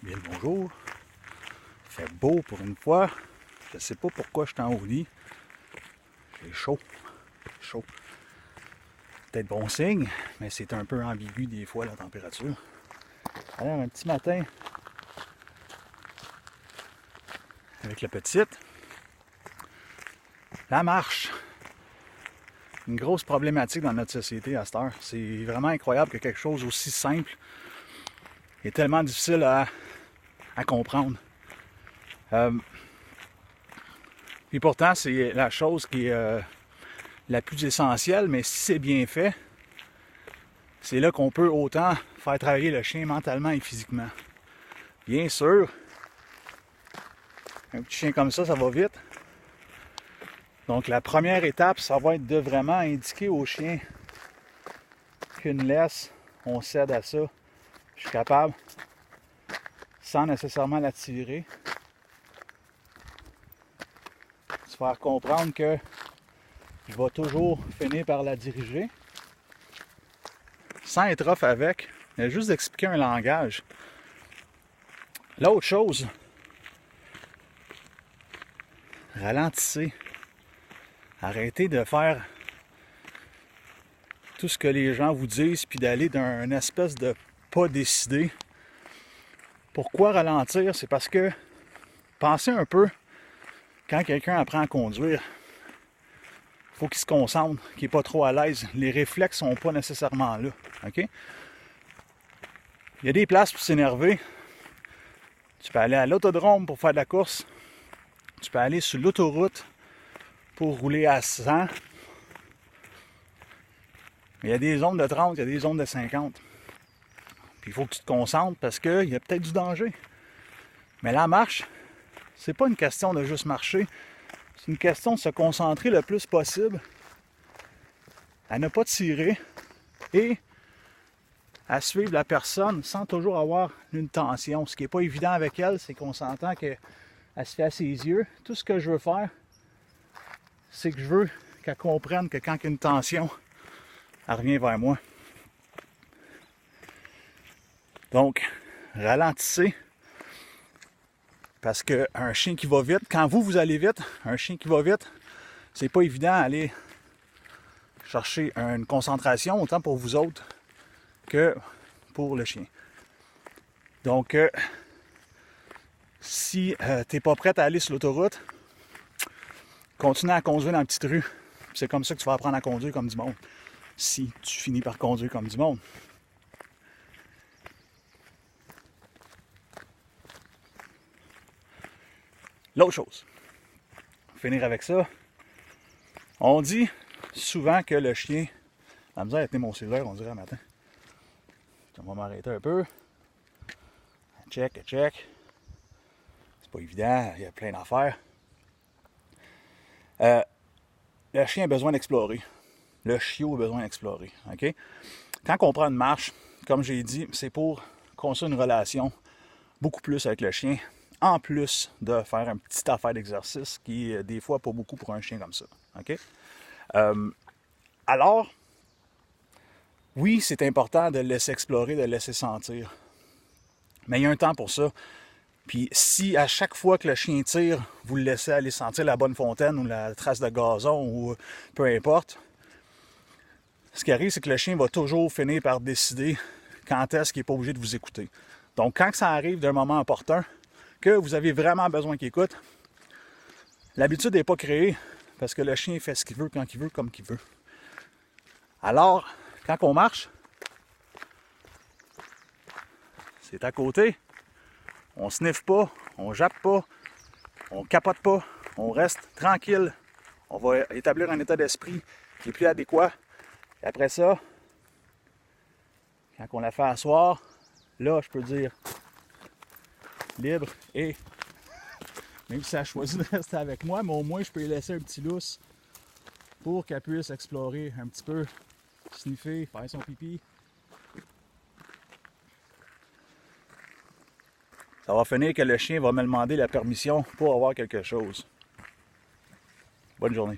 Bien le bonjour. Il fait beau pour une fois. Je ne sais pas pourquoi je suis en haut lit. J'ai chaud. Chaud. Peut-être bon signe, mais c'est un peu ambigu des fois la température. Alors un petit matin avec la petite. La marche. Une grosse problématique dans notre société à cette heure. C'est vraiment incroyable que quelque chose aussi simple est tellement difficile à comprendre. Puis pourtant, c'est la chose qui est la plus essentielle, mais si c'est bien fait, c'est là qu'on peut autant faire travailler le chien mentalement et physiquement. Bien sûr, un petit chien comme ça va vite. Donc la première étape, ça va être de vraiment indiquer au chien qu'une laisse, on cède à ça. Je suis capable, sans nécessairement la tirer, se faire comprendre que je vais toujours finir par la diriger, sans être off avec, mais juste d'expliquer un langage. L'autre chose, ralentissez. Arrêtez de faire tout ce que les gens vous disent, puis d'aller d'un espèce de pas décidé. Pourquoi ralentir? C'est parce que, pensez un peu, quand quelqu'un apprend à conduire, il faut qu'il se concentre, qu'il n'est pas trop à l'aise. Les réflexes ne sont pas nécessairement là. Okay? Il y a des places pour s'énerver. Tu peux aller à l'autodrome pour faire de la course. Tu peux aller sur l'autoroute pour rouler à 100. Mais il y a des zones de 30, il y a des zones de 50. Puis il faut que tu te concentres parce qu'il y a peut-être du danger. Mais la marche, c'est pas une question de juste marcher. C'est une question de se concentrer le plus possible, à ne pas tirer et à suivre la personne sans toujours avoir une tension. Ce qui n'est pas évident avec elle, c'est qu'on s'entend qu'elle se fait à ses yeux. Tout ce que je veux faire, c'est que je veux qu'elle comprenne que quand il y a une tension, elle revient vers moi. Donc, ralentissez. Parce qu'un chien qui va vite, quand vous allez vite, un chien qui va vite, c'est pas évident d'aller chercher une concentration autant pour vous autres que pour le chien. Donc, si tu n'es pas prête à aller sur l'autoroute, continue à conduire dans la petite rue. C'est comme ça que tu vas apprendre à conduire comme du monde. Si tu finis par conduire comme du monde. L'autre chose, pour finir avec ça, on dit souvent que le chien, la misère a été mon cellulaire, on dirait un matin. On va m'arrêter un peu. Check. C'est pas évident, il y a plein d'affaires. Le chien a besoin d'explorer. Le chiot a besoin d'explorer. Okay? Quand on prend une marche, comme j'ai dit, c'est pour construire une relation beaucoup plus avec le chien, en plus de faire une petite affaire d'exercice qui est des fois pas beaucoup pour un chien comme ça. Okay? Alors, oui, c'est important de le laisser explorer, de le laisser sentir. Mais il y a un temps pour ça. Puis si à chaque fois que le chien tire, vous le laissez aller sentir la bonne fontaine ou la trace de gazon ou peu importe, ce qui arrive, c'est que le chien va toujours finir par décider quand est-ce qu'il n'est pas obligé de vous écouter. Donc quand ça arrive d'un moment opportun, que vous avez vraiment besoin qu'il écoute, l'habitude n'est pas créée parce que le chien fait ce qu'il veut, quand il veut, comme qu'il veut. Alors, quand on marche, c'est à côté, on sniffe pas, on jappe pas, on capote pas, on reste tranquille, on va établir un état d'esprit qui est plus adéquat. Et après ça, quand on la fait asseoir, là, je peux dire libre et même si elle choisit de rester avec moi, mais au moins je peux lui laisser un petit lousse pour qu'elle puisse explorer un petit peu, sniffer, faire son pipi. Ça va finir que le chien va me demander la permission pour avoir quelque chose. Bonne journée.